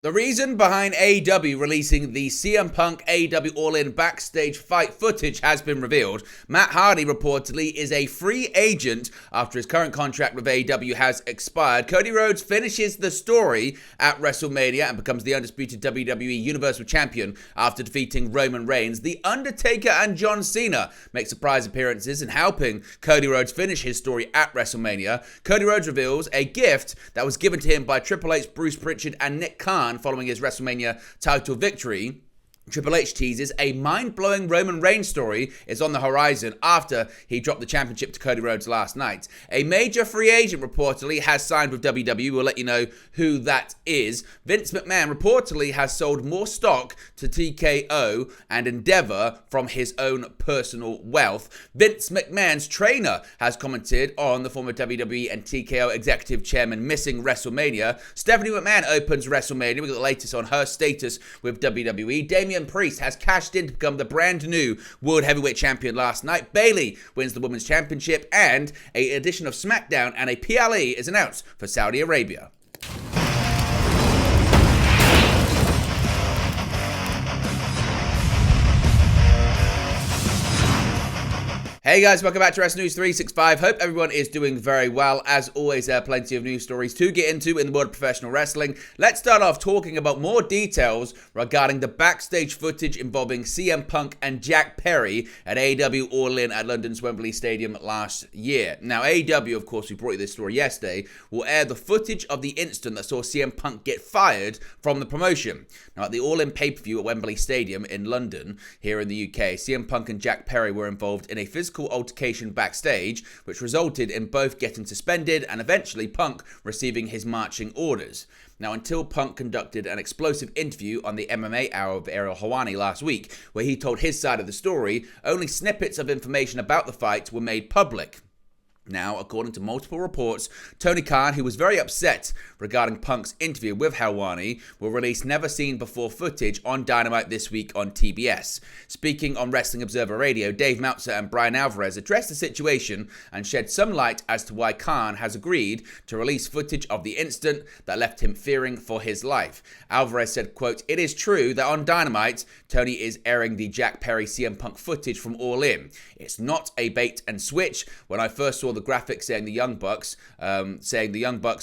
The reason behind AEW releasing the CM Punk AEW All-In backstage fight footage has been revealed. Matt Hardy reportedly is a free agent after his current contract with AEW has expired. Cody Rhodes finishes the story at WrestleMania and becomes the undisputed WWE Universal Champion after defeating Roman Reigns. The Undertaker and John Cena make surprise appearances in helping Cody Rhodes finish his story at WrestleMania. Cody Rhodes reveals a gift that was given to him by Triple H, Bruce Pritchard, and Nick Khan following his WrestleMania title victory. Triple H teases a mind-blowing Roman Reigns story is on the horizon after he dropped the championship to Cody Rhodes last night. A major free agent reportedly has signed with WWE. We'll let you know who that is. Vince McMahon reportedly has sold more stock to TKO and Endeavor from his own personal wealth. Vince McMahon's trainer has commented on the former WWE and TKO executive chairman missing WrestleMania. Stephanie McMahon opens WrestleMania. We got the latest on her status with WWE. Damian Priest has cashed in to become the brand new World Heavyweight Champion last night. Bayley wins the Women's Championship, and an addition of SmackDown and a PLE is announced for Saudi Arabia. Hey guys, welcome back to Wrestling News 365. Hope everyone is doing very well. As always, there are plenty of news stories to get into in the world of professional wrestling. Let's start off talking about more details regarding the backstage footage involving CM Punk and Jack Perry at AEW All-In at London's Wembley Stadium last year. Now, AEW, of course, we brought you this story yesterday, will air the footage of the instant that saw CM Punk get fired from the promotion. Now, at the All-In pay-per-view at Wembley Stadium in London, here in the UK, CM Punk and Jack Perry were involved in a physical altercation backstage, which resulted in both getting suspended and eventually Punk receiving his marching orders. Now, until Punk conducted an explosive interview on the MMA Hour of Helwani last week, where he told his side of the story, only snippets of information about the fight were made public. Now, according to multiple reports, Tony Khan, who was very upset regarding Punk's interview with Helwani, will release never-seen-before footage on Dynamite this week on TBS. Speaking on Wrestling Observer Radio, Dave Meltzer and Brian Alvarez addressed the situation and shed some light as to why Khan has agreed to release footage of the incident that left him fearing for his life. Alvarez said, quote, "It is true that on Dynamite, Tony is airing the Jack Perry CM Punk footage from All In. It's not a bait and switch. When I first saw the graphic saying the Young Bucks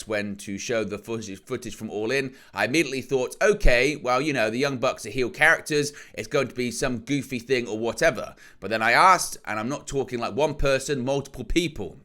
when to show the footage from All In, I immediately thought, okay, well, you know, the Young Bucks are heel characters, it's going to be some goofy thing or whatever. But then I asked, and I'm not talking like one person, multiple people."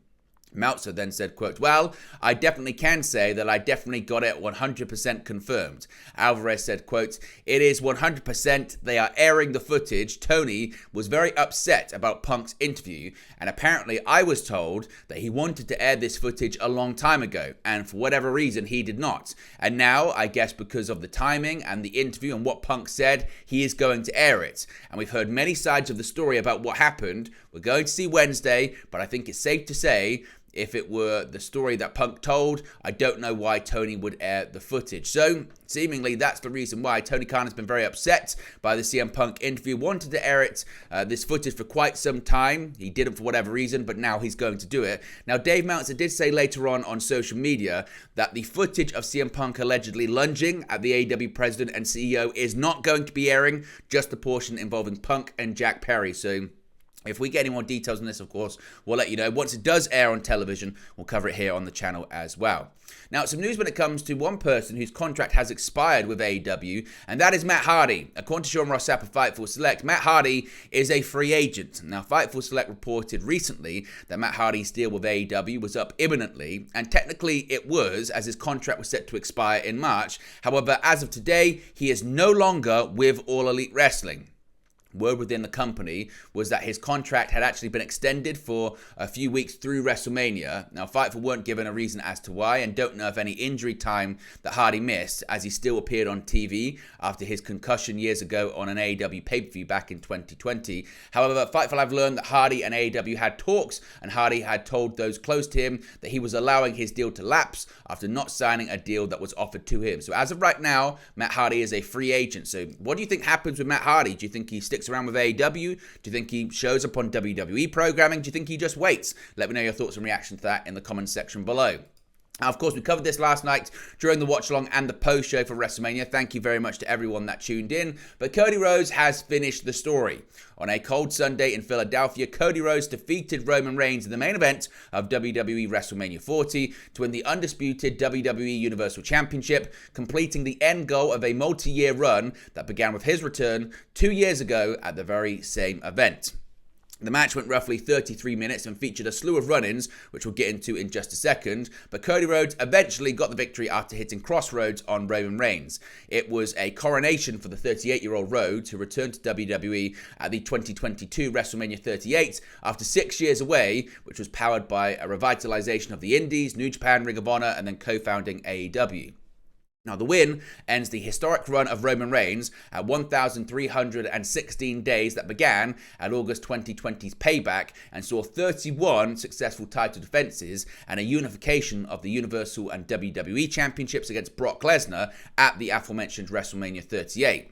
Meltzer then said, quote, "Well, I definitely can say that I definitely got it 100% confirmed." Alvarez said, quote, "It is 100%. They are airing the footage. Tony was very upset about Punk's interview, and apparently I was told that he wanted to air this footage a long time ago, and for whatever reason he did not. And now, I guess because of the timing and the interview and what Punk said, he is going to air it. And we've heard many sides of the story about what happened. We're going to see Wednesday, but I think it's safe to say if it were the story that Punk told, I don't know why Tony would air the footage." So, seemingly, that's the reason why Tony Khan has been very upset by the CM Punk interview, wanted to air it, this footage for quite some time. He didn't for whatever reason, but now he's going to do it. Now, Dave Meltzer did say later on social media that the footage of CM Punk allegedly lunging at the AEW president and CEO is not going to be airing, just the portion involving Punk and Jack Perry. So, if we get any more details on this, of course, we'll let you know. Once it does air on television, we'll cover it here on the channel as well. Now, some news when it comes to one person whose contract has expired with AEW, and that is Matt Hardy. According to Sean Ross Sapp of Fightful Select, Matt Hardy is a free agent. Now, Fightful Select reported recently that Matt Hardy's deal with AEW was up imminently, and technically it was, as his contract was set to expire in March. However, as of today, he is no longer with All Elite Wrestling. Word within the company was that his contract had actually been extended for a few weeks through WrestleMania. Now, Fightful weren't given a reason as to why and don't know of any injury time that Hardy missed, as he still appeared on TV after his concussion years ago on an AEW pay-per-view back in 2020. However, Fightful have learned that Hardy and AEW had talks, and Hardy had told those close to him that he was allowing his deal to lapse after not signing a deal that was offered to him. So as of right now, Matt Hardy is a free agent. So what do you think happens with Matt Hardy? Do you think he sticks around with AEW? Do you think he shows up on WWE programming? Do you think he just waits? Let me know your thoughts and reaction to that in the comments section below. Now, of course, we covered this last night during the watch-along and the post-show for WrestleMania. Thank you very much to everyone that tuned in. But Cody Rhodes has finished the story. On a cold Sunday in Philadelphia, Cody Rhodes defeated Roman Reigns in the main event of WWE WrestleMania 40 to win the undisputed WWE Universal Championship, completing the end goal of a multi-year run that began with his return 2 years ago at the very same event. The match went roughly 33 minutes and featured a slew of run-ins, which we'll get into in just a second, but Cody Rhodes eventually got the victory after hitting crossroads on Roman Reigns. It was a coronation for the 38-year-old Rhodes, who returned to WWE at the 2022 WrestleMania 38 after 6 years away, which was powered by a revitalization of the Indies, New Japan, Ring of Honor, and then co-founding AEW. Now, the win ends the historic run of Roman Reigns at 1,316 days that began at August 2020's Payback and saw 31 successful title defenses and a unification of the Universal and WWE Championships against Brock Lesnar at the aforementioned WrestleMania 38.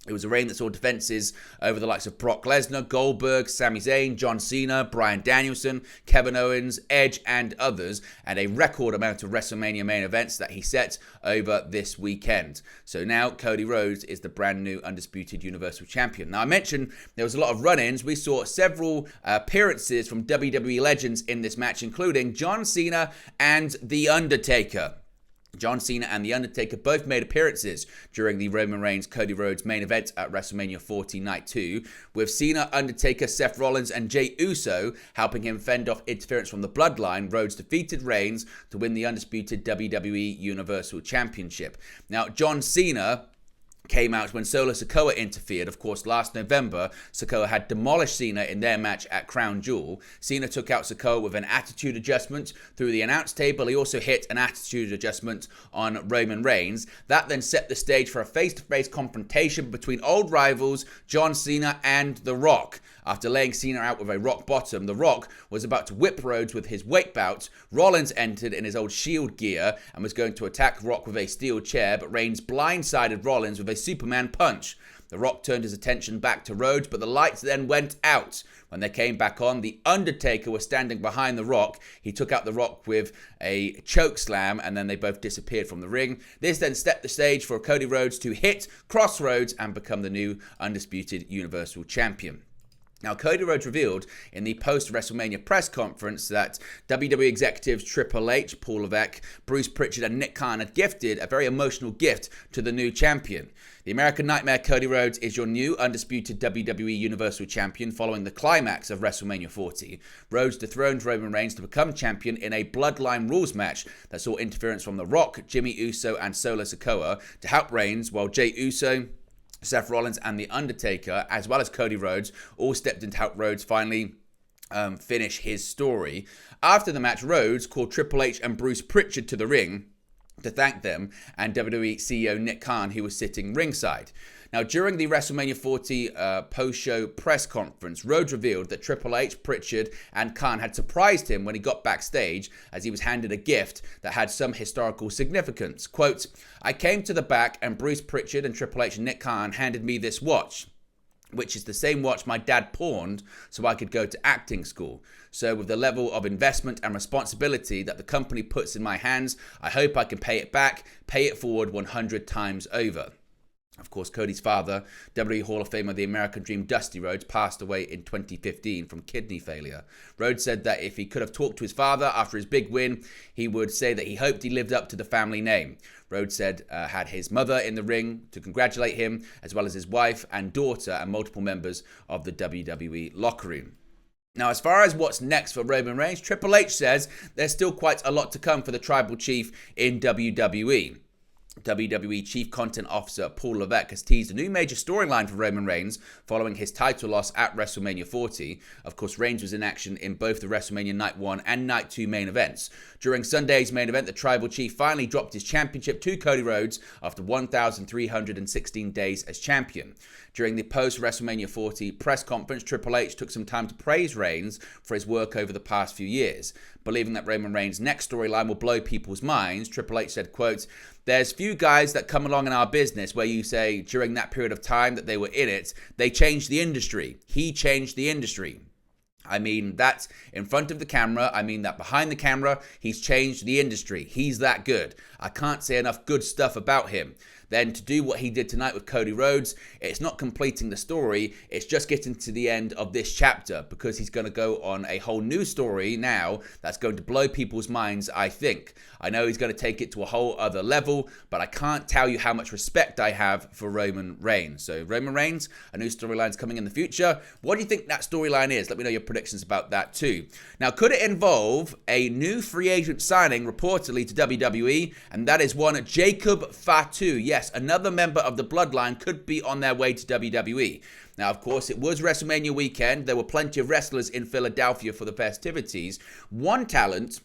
It was a reign that saw defenses over the likes of Brock Lesnar, Goldberg, Sami Zayn, John Cena, Bryan Danielson, Kevin Owens, Edge, and others, and a record amount of WrestleMania main events that he set over this weekend. So now Cody Rhodes is the brand new undisputed Universal Champion. Now, I mentioned there was a lot of run-ins. We saw several appearances from WWE legends in this match, including John Cena and The Undertaker. John Cena and The Undertaker both made appearances during the Roman Reigns-Cody Rhodes main event at WrestleMania 40 Night 2, with Cena, Undertaker, Seth Rollins, and Jey Uso helping him fend off interference from the Bloodline. Rhodes defeated Reigns to win the undisputed WWE Universal Championship. Now, John Cena came out when Solo Sikoa interfered. Of course, last November, Sikoa had demolished Cena in their match at Crown Jewel. Cena took out Sikoa with an attitude adjustment through the announce table. He also hit an attitude adjustment on Roman Reigns. That then set the stage for a face-to-face confrontation between old rivals John Cena and The Rock. After laying Cena out with a rock bottom, The Rock was about to whip Rhodes with his weight bout. Rollins entered in his old Shield gear and was going to attack Rock with a steel chair, but Reigns blindsided Rollins with a Superman punch. The Rock turned his attention back to Rhodes, but the lights then went out. When they came back on, The Undertaker was standing behind The Rock. He took out The Rock with a choke slam, and then they both disappeared from the ring. This then set the stage for Cody Rhodes to hit Crossroads and become the new undisputed Universal Champion. Now, Cody Rhodes revealed in the post-WrestleMania press conference that WWE executives Triple H, Paul Levesque, Bruce Pritchard, and Nick Khan had gifted a very emotional gift to the new champion. The American Nightmare Cody Rhodes is your new undisputed WWE Universal Champion following the climax of WrestleMania 40. Rhodes dethroned Roman Reigns to become champion in a Bloodline Rules match that saw interference from The Rock, Jimmy Uso, and Solo Sikoa to help Reigns, while Jey Uso, Seth Rollins, and The Undertaker, as well as Cody Rhodes, all stepped in to help Rhodes finally finish his story. After the match, Rhodes called Triple H and Bruce Pritchard to the ring to thank them, and WWE CEO Nick Khan, who was sitting ringside. Now, during the WrestleMania 40 post-show press conference, Rhodes revealed that Triple H, Pritchard, and Khan had surprised him when he got backstage, as he was handed a gift that had some historical significance. Quote, "I came to the back and Bruce Pritchard and Triple H and Nick Khan handed me this watch, which is the same watch my dad pawned so I could go to acting school. So with the level of investment and responsibility that the company puts in my hands, I hope I can pay it back, pay it forward 100 times over." Of course, Cody's father, WWE Hall of Famer The American Dream Dusty Rhodes, passed away in 2015 from kidney failure. Rhodes said that if he could have talked to his father after his big win, he would say that he hoped he lived up to the family name. Rhodes said had his mother in the ring to congratulate him, as well as his wife and daughter and multiple members of the WWE locker room. Now, as far as what's next for Roman Reigns, Triple H says there's still quite a lot to come for the Tribal Chief in WWE. WWE Chief Content Officer Paul Levesque has teased a new major storyline for Roman Reigns following his title loss at WrestleMania 40. Of course, Reigns was in action in both the WrestleMania Night 1 and Night 2 main events. During Sunday's main event, the Tribal Chief finally dropped his championship to Cody Rhodes after 1,316 days as champion. During the post-WrestleMania 40 press conference, Triple H took some time to praise Reigns for his work over the past few years. Believing that Roman Reigns' next storyline will blow people's minds, Triple H said, quote, "There's few guys that come along in our business where you say during that period of time that they were in it, they changed the industry. He changed the industry. I mean that in front of the camera. I mean that behind the camera. He's changed the industry. He's that good. I can't say enough good stuff about him. Then to do what he did tonight with Cody Rhodes, it's not completing the story, it's just getting to the end of this chapter, because he's going to go on a whole new story now that's going to blow people's minds, I think. I know he's going to take it to a whole other level, but I can't tell you how much respect I have for Roman Reigns. So Roman Reigns, a new storyline's coming in the future. What do you think that storyline is? Let me know your predictions about that too. Now, could it involve a new free agent signing reportedly to WWE? And that is one Jacob Fatu. Yes, another member of the bloodline could be on their way to WWE. Now, of course, it was WrestleMania weekend. There were plenty of wrestlers in Philadelphia for the festivities. One talent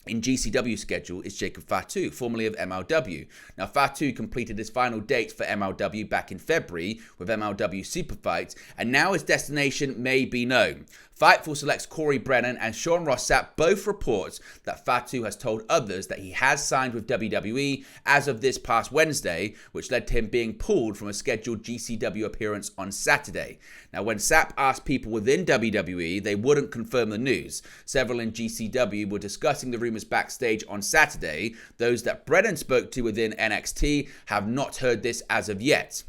in GCW schedule is Jacob Fatu, formerly of MLW. Now, Fatu completed his final date for MLW back in February with MLW Super Fights, and now his destination may be known. Fightful selects Corey Brennan and Sean Ross Sapp both report that Fatu has told others that he has signed with WWE as of this past Wednesday, which led to him being pulled from a scheduled GCW appearance on Saturday. Now, when Sapp asked people within WWE, they wouldn't confirm the news. Several in GCW were discussing the rumors backstage on Saturday. Those that Brennan spoke to within NXT have not heard this as of yet.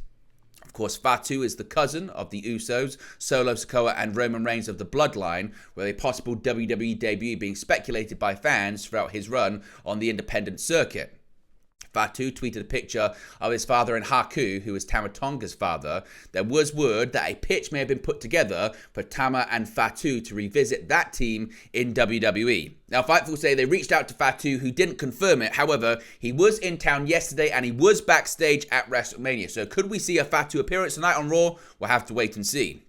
Of course, Fatu is the cousin of the Usos, Solo Sikoa and Roman Reigns of the Bloodline, with a possible WWE debut being speculated by fans throughout his run on the independent circuit. Fatu tweeted a picture of his father and Haku, who is Tama Tonga's father. There was word that a pitch may have been put together for Tama and Fatu to revisit that team in WWE. Now, Fightful say they reached out to Fatu, who didn't confirm it. However, he was in town yesterday and he was backstage at WrestleMania. So could we see a Fatu appearance tonight on Raw? We'll have to wait and see.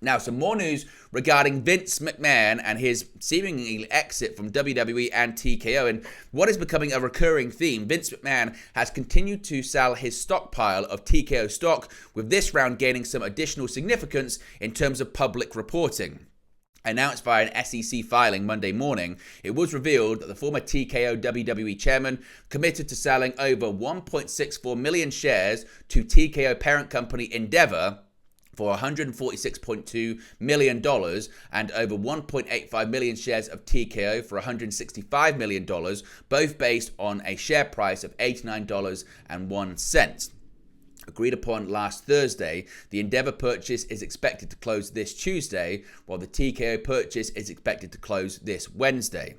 Now, some more news regarding Vince McMahon and his seemingly exit from WWE and TKO, and what is becoming a recurring theme. Vince McMahon has continued to sell his stockpile of TKO stock, with this round gaining some additional significance in terms of public reporting. Announced via an SEC filing Monday morning, it was revealed that the former TKO WWE chairman committed to selling over 1.64 million shares to TKO parent company Endeavor for $146.2 million and over 1.85 million shares of TKO for $165 million, both based on a share price of $89.01. Agreed upon last Thursday, the Endeavor purchase is expected to close this Tuesday, while the TKO purchase is expected to close this Wednesday.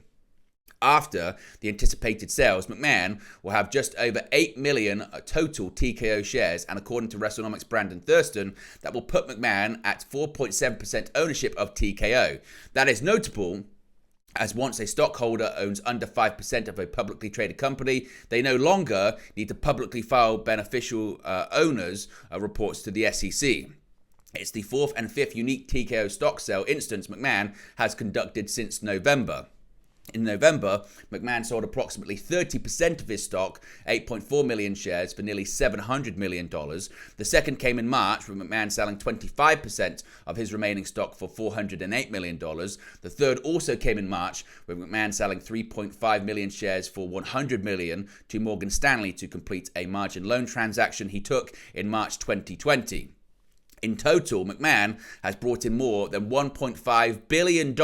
After the anticipated sales, McMahon will have just over 8 million total TKO shares, and according to WrestleNomics' Brandon Thurston, that will put McMahon at 4.7% ownership of TKO. That is notable, as once a stockholder owns under 5% of a publicly traded company, they no longer need to publicly file beneficial owners, reports to the SEC. It's the fourth and fifth unique TKO stock sale instance McMahon has conducted since November. In November, McMahon sold approximately 30% of his stock, 8.4 million shares, for nearly $700 million. The second came in March, with McMahon selling 25% of his remaining stock for $408 million. The third also came in March, with McMahon selling 3.5 million shares for $100 million to Morgan Stanley to complete a margin loan transaction he took in March 2020. In total, McMahon has brought in more than $1.5 billion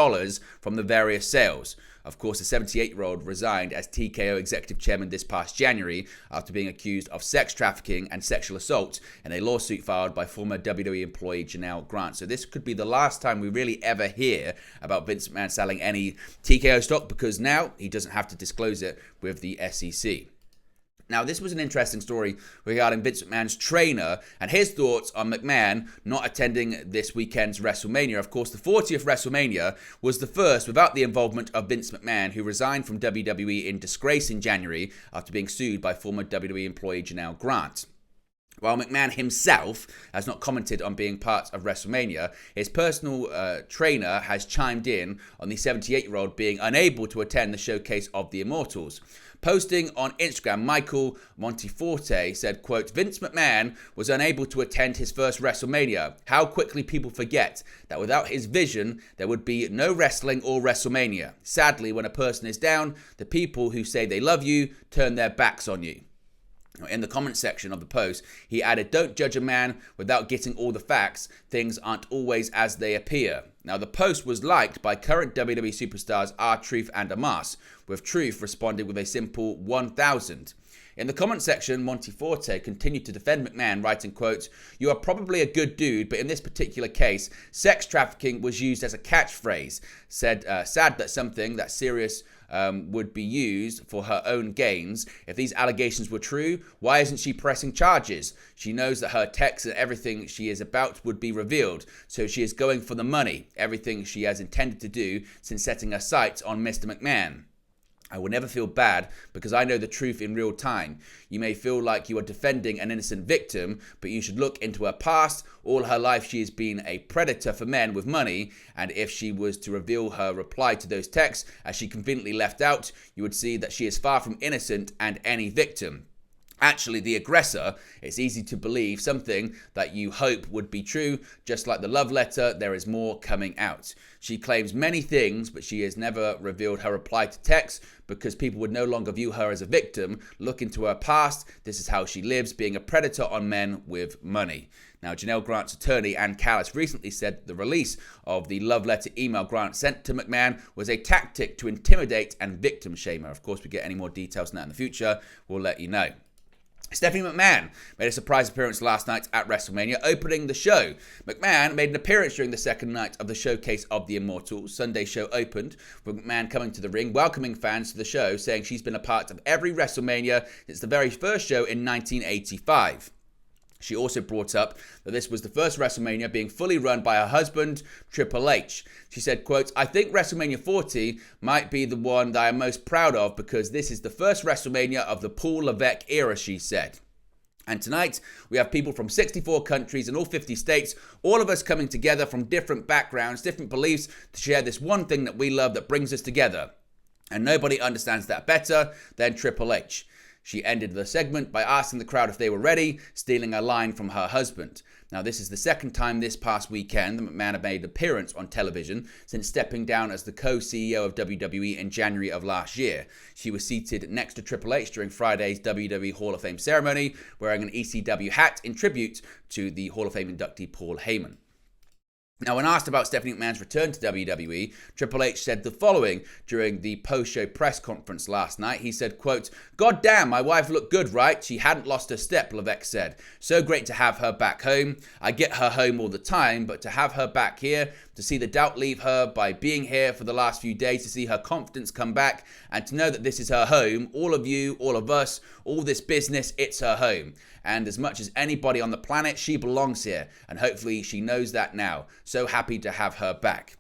from the various sales. Of course, the 78-year-old resigned as TKO executive chairman this past January after being accused of sex trafficking and sexual assault in a lawsuit filed by former WWE employee Janelle Grant. So this could be the last time we really ever hear about Vince McMahon selling any TKO stock, because now he doesn't have to disclose it with the SEC. Now, this was an interesting story regarding Vince McMahon's trainer and his thoughts on McMahon not attending this weekend's WrestleMania. Of course, the 40th WrestleMania was the first without the involvement of Vince McMahon, who resigned from WWE in disgrace in January after being sued by former WWE employee Janelle Grant. While McMahon himself has not commented on being part of WrestleMania, his personal trainer has chimed in on the 78-year-old being unable to attend the Showcase of the Immortals. Posting on Instagram, Michael Monteforte said, quote, "Vince McMahon was unable to attend his first WrestleMania. How quickly people forget that without his vision, there would be no wrestling or WrestleMania. Sadly, when a person is down, the people who say they love you turn their backs on you." In the comment section of the post, he added, "Don't judge a man without getting all the facts. Things aren't always as they appear." Now, the post was liked by current WWE superstars R-Truth and Amos, with Truth responding with a simple 1,000. In the comment section, Monty Forte continued to defend McMahon, writing, quote, "You are probably a good dude, but in this particular case, sex trafficking was used as a catchphrase. Said, sad that something that serious would be used for her own gains. If these allegations were true, why isn't she pressing charges? She knows that her texts and everything she is about would be revealed, so she is going for the money, everything she has intended to do since setting her sights on Mr. McMahon. I will never feel bad because I know the truth in real time. You may feel like you are defending an innocent victim, but you should look into her past. All her life she has been a predator for men with money, and if she was to reveal her reply to those texts, as she conveniently left out, you would see that she is far from innocent and any victim. Actually, the aggressor. It's easy to believe something that you hope would be true. Just like the love letter, there is more coming out. She claims many things, but she has never revealed her reply to text because people would no longer view her as a victim. Look into her past. This is how she lives, being a predator on men with money." Now, Janelle Grant's attorney, Ann Callis, recently said the release of the love letter email Grant sent to McMahon was a tactic to intimidate and victim shame her. Of course, we get any more details on that in the future, we'll let you know. Stephanie McMahon made a surprise appearance last night at WrestleMania, opening the show. McMahon made an appearance during the second night of the Showcase of the Immortals. Sunday show opened with McMahon coming to the ring, welcoming fans to the show, saying she's been a part of every WrestleMania since the very first show in 1985. She also brought up that this was the first WrestleMania being fully run by her husband, Triple H. She said, quote, "I think WrestleMania 40 might be the one that I'm most proud of because this is the first WrestleMania of the Paul Levesque era," she said. And tonight, we have people from 64 countries and all 50 states, all of us coming together from different backgrounds, different beliefs, to share this one thing that we love that brings us together. And nobody understands that better than Triple H. She ended the segment by asking the crowd if they were ready, stealing a line from her husband. Now, this is the second time this past weekend that McMahon had made an appearance on television since stepping down as the co-CEO of WWE in January of last year. She was seated next to Triple H during Friday's WWE Hall of Fame ceremony, wearing an ECW hat in tribute to the Hall of Fame inductee Paul Heyman. Now, when asked about Stephanie McMahon's return to WWE, Triple H said the following during the post-show press conference last night. He said, quote, "God damn, my wife looked good, right? She hadn't lost her step," Levesque said. "So great to have her back home. I get her home all the time, but to have her back here, to see the doubt leave her by being here for the last few days, to see her confidence come back, and to know that this is her home, all of you, all of us, all this business, it's her home. And as much as anybody on the planet, she belongs here. And hopefully she knows that now. So happy to have her back."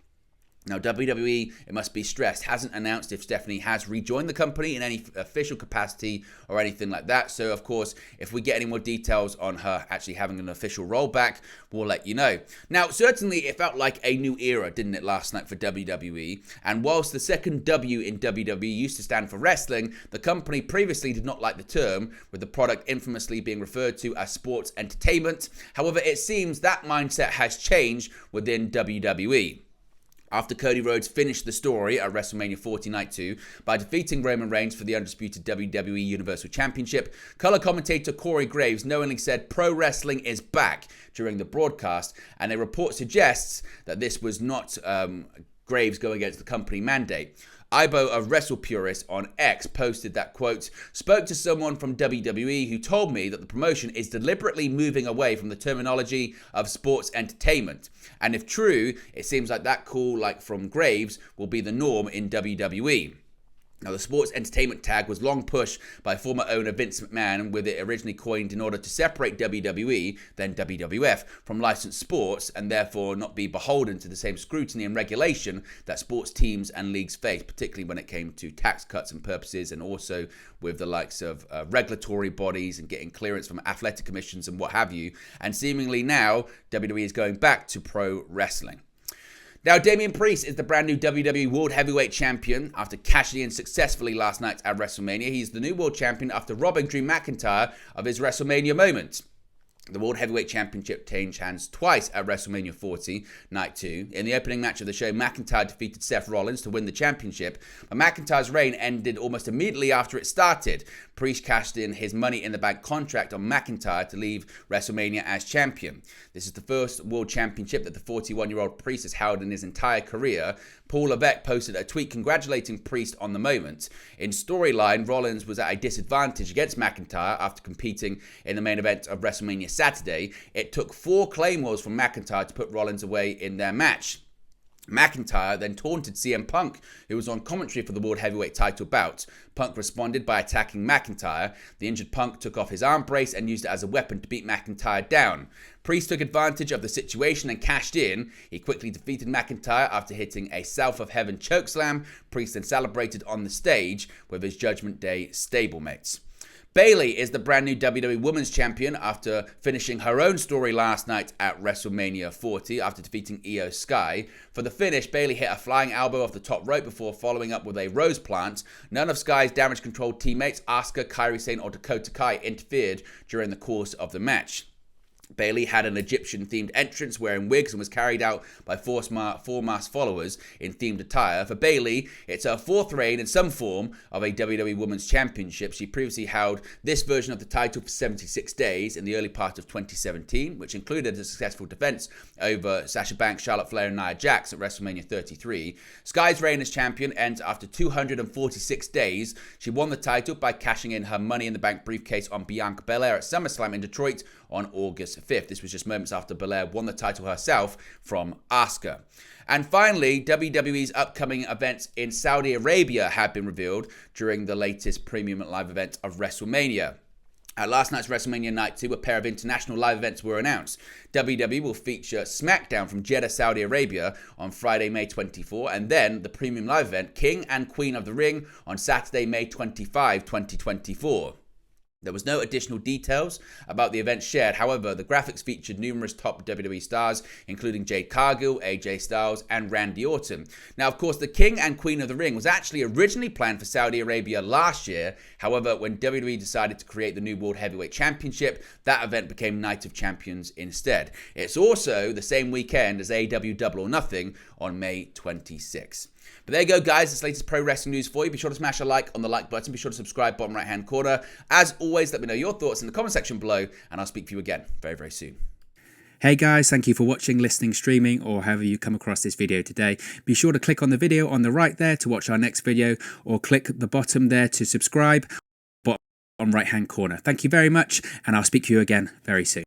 Now, WWE, it must be stressed, hasn't announced if Stephanie has rejoined the company in any official capacity or anything like that. So, of course, if we get any more details on her actually having an official role back, we'll let you know. Now, certainly it felt like a new era, didn't it, last night for WWE? And whilst the second W in WWE used to stand for wrestling, the company previously did not like the term, with the product infamously being referred to as sports entertainment. However, it seems that mindset has changed within WWE. After Cody Rhodes finished the story at WrestleMania 40 Night 2 by defeating Roman Reigns for the undisputed WWE Universal Championship, color commentator Corey Graves knowingly said pro wrestling is back during the broadcast, and a report suggests that this was not Graves going against the company mandate. Ibo, a wrestle purist on X, posted that, quote, "Spoke to someone from WWE who told me that the promotion is deliberately moving away from the terminology of sports entertainment. And if true, it seems like that call, like from Graves, will be the norm in WWE." Now, the sports entertainment tag was long pushed by former owner Vince McMahon, with it originally coined in order to separate WWE, then WWF, from licensed sports and therefore not be beholden to the same scrutiny and regulation that sports teams and leagues face, particularly when it came to tax cuts and purposes, and also with the likes of regulatory bodies and getting clearance from athletic commissions and what have you. And seemingly now, WWE is going back to pro wrestling. Now, Damian Priest is the brand new WWE World Heavyweight Champion after cashing in successfully last night at WrestleMania. He's the new World Champion after robbing Drew McIntyre of his WrestleMania moment. The World Heavyweight Championship changed hands twice at WrestleMania 40, Night 2. In the opening match of the show, McIntyre defeated Seth Rollins to win the championship, but McIntyre's reign ended almost immediately after it started. Priest cashed in his Money in the Bank contract on McIntyre to leave WrestleMania as champion. This is the first World Championship that the 41-year-old Priest has held in his entire career. Paul Levesque posted a tweet congratulating Priest on the moment. In storyline, Rollins was at a disadvantage against McIntyre after competing in the main event of WrestleMania Saturday. It took 4 claymores from McIntyre to put Rollins away in their match. McIntyre then taunted CM Punk, who was on commentary for the World Heavyweight title bout. Punk responded by attacking McIntyre. The injured Punk took off his arm brace and used it as a weapon to beat McIntyre down. Priest took advantage of the situation and cashed in. He quickly defeated McIntyre after hitting a South of Heaven chokeslam. Priest then celebrated on the stage with his Judgment Day stablemates. Bayley is the brand new WWE Women's Champion after finishing her own story last night at WrestleMania 40 after defeating Io Sky. For the finish, Bayley hit a flying elbow off the top rope before following up with a rose plant. None of Sky's damage control teammates, Asuka, Kairi Sane or Dakota Kai, interfered during the course of the match. Bayley had an Egyptian-themed entrance wearing wigs and was carried out by four masked followers in themed attire. For Bayley, it's her 4th reign in some form of a WWE Women's Championship. She previously held this version of the title for 76 days in the early part of 2017, which included a successful defense over Sasha Banks, Charlotte Flair and Nia Jax at WrestleMania 33. Sky's reign as champion ends after 246 days. She won the title by cashing in her Money in the Bank briefcase on Bianca Belair at SummerSlam in Detroit on August 5th. This was just moments after Belair won the title herself from Asuka. And finally, WWE's upcoming events in Saudi Arabia have been revealed during the latest premium live event of WrestleMania. At last night's WrestleMania Night 2, a pair of international live events were announced. WWE will feature SmackDown from Jeddah, Saudi Arabia on Friday, May 24, and then the premium live event King and Queen of the Ring on Saturday, May 25, 2024. There was no additional details about the event shared. However, the graphics featured numerous top WWE stars, including Jade Cargill, AJ Styles, and Randy Orton. Now, of course, the King and Queen of the Ring was actually originally planned for Saudi Arabia last year. However, when WWE decided to create the new World Heavyweight Championship, that event became Night of Champions instead. It's also the same weekend as AEW Double or Nothing on May 26. But there you go, guys. This latest pro wrestling news for you. Be sure to smash a like on the like button. Be sure to subscribe, bottom right-hand corner. As always, let me know your thoughts in the comment section below, and I'll speak to you again very, very soon. Hey guys, thank you for watching, listening, streaming, or however you come across this video today. Be sure to click on the video on the right there to watch our next video, or click the bottom there to subscribe, bottom right-hand corner. Thank you very much, and I'll speak to you again very soon.